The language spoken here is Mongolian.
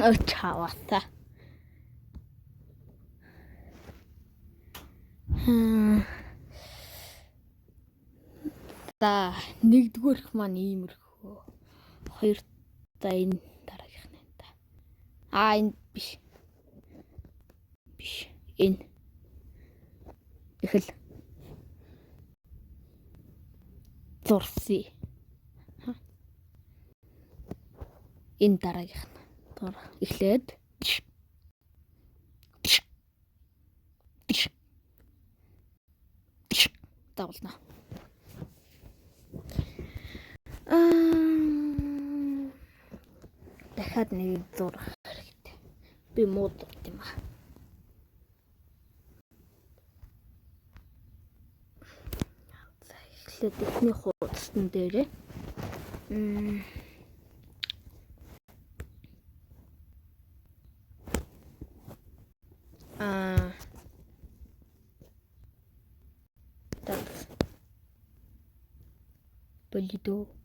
Чаваата. За нэгдүгээрх маань иймэрхүү. Хоёр за энэ дараагийнх нь та. Энэ биш. Биш. Энэ. Эхэл. Зурсий. Энэ дараагийнх нь. Эхлээд давлна. Дахиад нэг зурах хэрэгтэй. Би муудад юм аа. За эхлээд эхний хуудсан дээрээ болидо